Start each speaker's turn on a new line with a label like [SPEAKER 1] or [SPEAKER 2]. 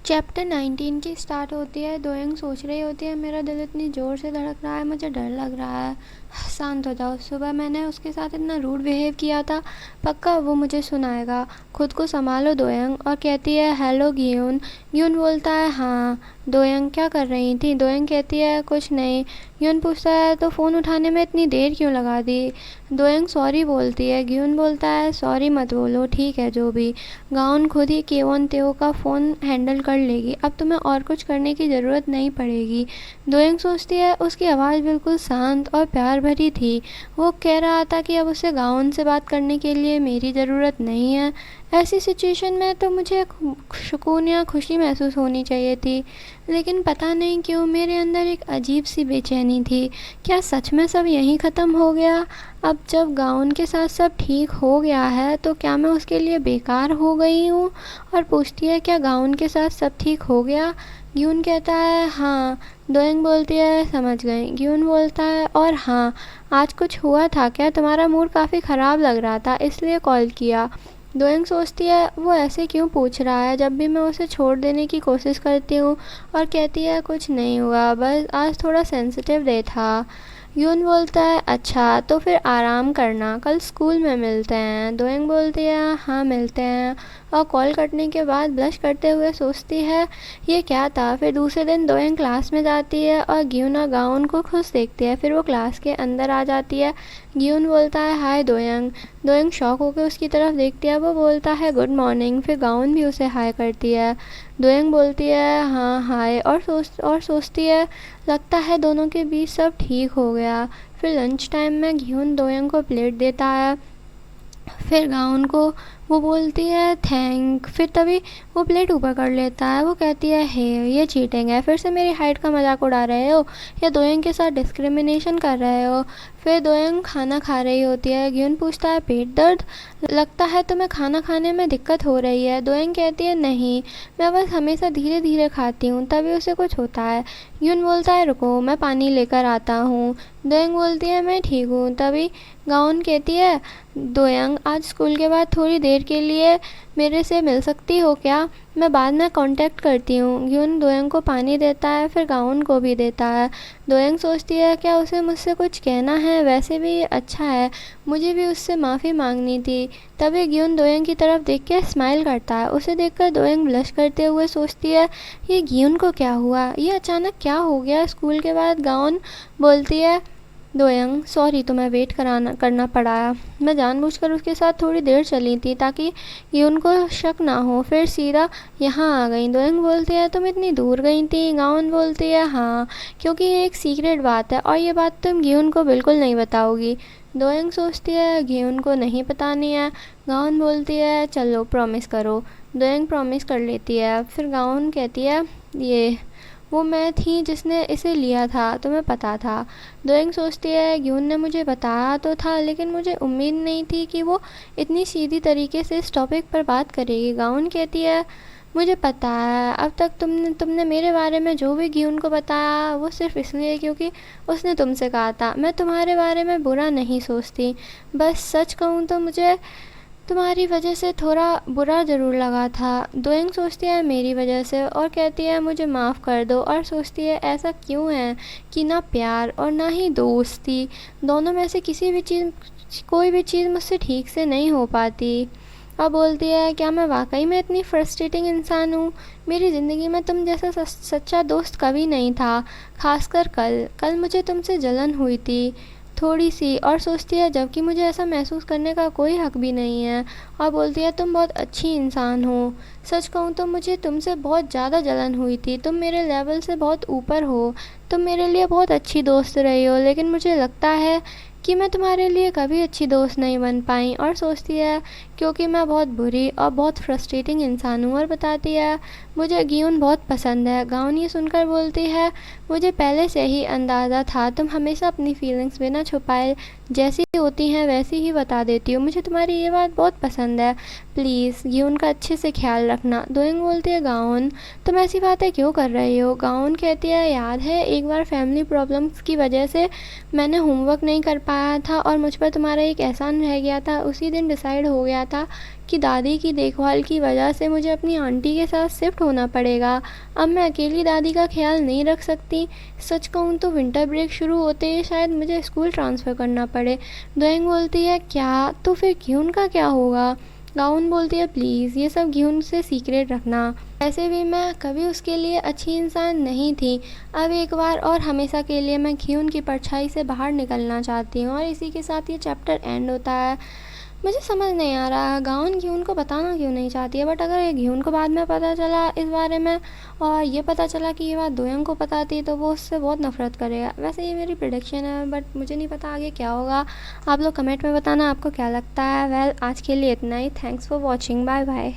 [SPEAKER 1] Chapter 19 की start होती है। दोयंग सोच रही होती है, मेरा दिल इतनी ज़ोर से धड़क रहा है, मुझे डर लग रहा है। शांत हो जाओ, सुबह मैंने उसके साथ इतना रूड बिहेव किया था, पक्का वो मुझे सुनाएगा। खुद को संभालो दोयंग। और कहती है, हेलो गियून। गियून बोलता है, हाँ। दोयंग, क्या कर रही थी? दोयंग कहती है, कुछ नहीं। गियून पूछता है, तो फ़ोन उठाने में इतनी देर क्यों लगा दी? दोयंग सॉरी बोलती है। गियून बोलता है, सॉरी मत बोलो, ठीक है जो भी। गाउन खुद ही केवोन तेओ का फ़ोन हैंडल कर लेगी, अब तुम्हें और कुछ करने की ज़रूरत नहीं पड़ेगी। दोयंग सोचती है, उसकी आवाज़ बिल्कुल शांत और प्यार भरी थी। वो कह रहा था कि अब उसे गाउन से बात करने के लिए मेरी ज़रूरत नहीं है। ऐसी सिचुएशन में तो मुझे सुकून या खुशी महसूस होनी चाहिए थी, लेकिन पता नहीं क्यों मेरे अंदर एक अजीब सी बेचैनी थी। क्या सच में सब यहीं ख़त्म हो गया? अब जब गाउन के साथ सब ठीक हो गया है तो क्या मैं उसके लिए बेकार हो गई हूँ? और पूछती है, क्या गाउन के साथ सब ठीक हो गया? ग्यून कहता है, हाँ। दोयंग बोलती है, समझ गई। ग्यून बोलता है, और हाँ, आज कुछ हुआ था क्या? तुम्हारा मूड काफ़ी ख़राब लग रहा था, इसलिए कॉल किया। दोयंग सोचती है, वो ऐसे क्यों पूछ रहा है जब भी मैं उसे छोड़ देने की कोशिश करती हूँ। और कहती है, कुछ नहीं हुआ, बस आज थोड़ा सेंसिटिव डे था। यून बोलता है, अच्छा तो फिर आराम करना, कल स्कूल में मिलते हैं। दोयंग बोलती है, हाँ मिलते हैं। और कॉल कटने के बाद ब्लश करते हुए सोचती है, ये क्या था। फिर दूसरे दिन दोयंग क्लास में जाती है और ग्यून और गाउन को खुश देखती है। फिर वो क्लास के अंदर आ जाती है। ग्यून बोलता है, हाय दोयंग। दोयंग शॉक होकर उसकी तरफ देखती है। वो बोलता है, गुड मॉर्निंग। फिर गाउन भी उसे हाय करती है। दोयंग बोलती है, हाँ हाय। और सोचती है, लगता है दोनों के बीच सब ठीक हो गया। फिर लंच टाइम में ग्यून दोयंग को प्लेट देता है, फिर गाउन को वो बोलती है थैंक। फिर तभी वो प्लेट ऊपर कर लेता है। वो कहती है, हे ये चीटिंग है, फिर से मेरी हाइट का मजाक उड़ा रहे हो या दोयंग के साथ डिस्क्रिमिनेशन कर रहे हो। फिर दोयंग खाना खा रही होती है। ग्यून पूछता है, पेट दर्द? लगता है तुम्हें खाना खाने में दिक्कत हो रही है। दोयंग कहती है, नहीं, मैं बस हमेशा धीरे धीरे खाती हूँ, तभी उसे कुछ होता है। ग्यून बोलता है, रुको मैं पानी लेकर आता हूँ। दोयंग बोलती है, मैं ठीक हूँ। तभी गाउन कहती है, दोयंग आज स्कूल के बाद थोड़ी देर के लिए मेरे से मिल सकती हो क्या? मैं बाद में कांटेक्ट करती हूँ। ग्यून दोयंग को पानी देता है, फिर गाउन को भी देता है। दोयंग सोचती है, क्या उसे मुझसे कुछ कहना है? वैसे भी ये अच्छा है, मुझे भी उससे माफ़ी मांगनी थी। तभी ग्यून दोयंग की तरफ देख के स्माइल करता है। उसे देखकर दोयंग ब्लश करते हुए सोचती है, ये ग्यून को क्या हुआ? ये अचानक क्या हो गया स्कूल के बाद? गाउन बोलती है, दोयंग सॉरी तुम्हें वेट करना पड़ा। मैं जानबूझकर उसके साथ थोड़ी देर चली थी ताकि ये उनको शक ना हो, फिर सीधा यहाँ आ गई। दोयंग बोलती है, तुम इतनी दूर गई थी? गाउन बोलती है, हाँ, क्योंकि ये एक सीक्रेट बात है और ये बात तुम ग्यून को बिल्कुल नहीं बताओगी। दोयंग सोचती है, ग्यून को नहीं बतानी है। गाउन बोलती है, चलो प्रॉमिस करो। दोयंग प्रॉमिस कर लेती है। फिर गाउन कहती है, ये वो मैं थी जिसने इसे लिया था, तुम्हें पता था। दोयंग सोचती है, ग्यून ने मुझे बताया तो था, लेकिन मुझे उम्मीद नहीं थी कि वो इतनी सीधी तरीके से इस टॉपिक पर बात करेगी। गाउन कहती है, मुझे पता है, अब तक तुमने मेरे बारे में जो भी ग्यून को बताया वो सिर्फ इसलिए क्योंकि उसने तुमसे कहा था। मैं तुम्हारे बारे में बुरा नहीं सोचती, बस सच कहूँ तो मुझे तुम्हारी वजह से थोड़ा बुरा ज़रूर लगा था। दोयंग सोचती है, मेरी वजह से? और कहती है, मुझे माफ़ कर दो। और सोचती है, ऐसा क्यों है कि ना प्यार और ना ही दोस्ती, दोनों में से कोई भी चीज़ मुझसे ठीक से नहीं हो पाती। और बोलती है, क्या मैं वाकई में इतनी फ्रस्ट्रेटिंग इंसान हूँ? मेरी ज़िंदगी में तुम जैसा सच्चा दोस्त कभी नहीं था, खासकर कल कल मुझे तुमसे जलन हुई थी थोड़ी सी। और सोचती है, जबकि मुझे ऐसा महसूस करने का कोई हक भी नहीं है। और बोलती है, तुम बहुत अच्छी इंसान हो, सच कहूँ तो मुझे तुमसे बहुत ज़्यादा जलन हुई थी, तुम मेरे लेवल से बहुत ऊपर हो, तुम मेरे लिए बहुत अच्छी दोस्त रही हो, लेकिन मुझे लगता है कि मैं तुम्हारे लिए कभी अच्छी दोस्त नहीं बन पाई। और सोचती है, क्योंकि मैं बहुत बुरी और बहुत फ्रस्ट्रेटिंग इंसान हूँ। और बताती है, मुझे ग्यून बहुत पसंद है। गाउन ये सुनकर बोलती है, मुझे पहले से ही अंदाज़ा था, तुम हमेशा अपनी फीलिंग्स बिना छुपाए जैसी होती हैं वैसी ही बता देती हो। मुझे तुम्हारी ये बात बहुत पसंद है, प्लीज़ ग्यून का अच्छे से ख्याल रखना। दोयंग बोलती है, गाउन तुम ऐसी बातें क्यों कर रही हो? गाउन कहती है, याद है एक बार फैमिली प्रॉब्लम्स की वजह से मैंने होमवर्क नहीं कर पाया था और मुझ पर तुम्हारा एक एहसान रह गया था। उसी दिन डिसाइड हो गया था कि दादी की देखभाल की वजह से मुझे अपनी आंटी के साथ शिफ्ट होना पड़ेगा। अब मैं अकेली दादी का ख्याल नहीं रख सकती। सच कहूँ तो विंटर ब्रेक शुरू होते ही शायद मुझे स्कूल ट्रांसफ़र करना पड़े। दोयंग बोलती है, क्या? तो फिर घिउन का क्या होगा? गाउन बोलती है, प्लीज़ ये सब घिउन से सीक्रेट रखना। ऐसे भी मैं कभी उसके लिए अच्छी इंसान नहीं थी। अब एक बार और हमेशा के लिए मैं घिउन की परछाई से बाहर निकलना चाहती हूँ। और इसी के साथ ये चैप्टर एंड होता है। मुझे समझ नहीं आ रहा गाउन घिउन को बताना क्यों नहीं चाहती है, बट अगर ये घिउन को बाद में पता चला इस बारे में और ये पता चला कि ये बात दोयंग को पता थी तो वो उससे बहुत नफरत करेगा। वैसे ये मेरी प्रेडिक्शन है, बट मुझे नहीं पता आगे क्या होगा। आप लोग कमेंट में बताना आपको क्या लगता है। वेल, आज के लिए इतना ही। Thanks for watching. Bye bye.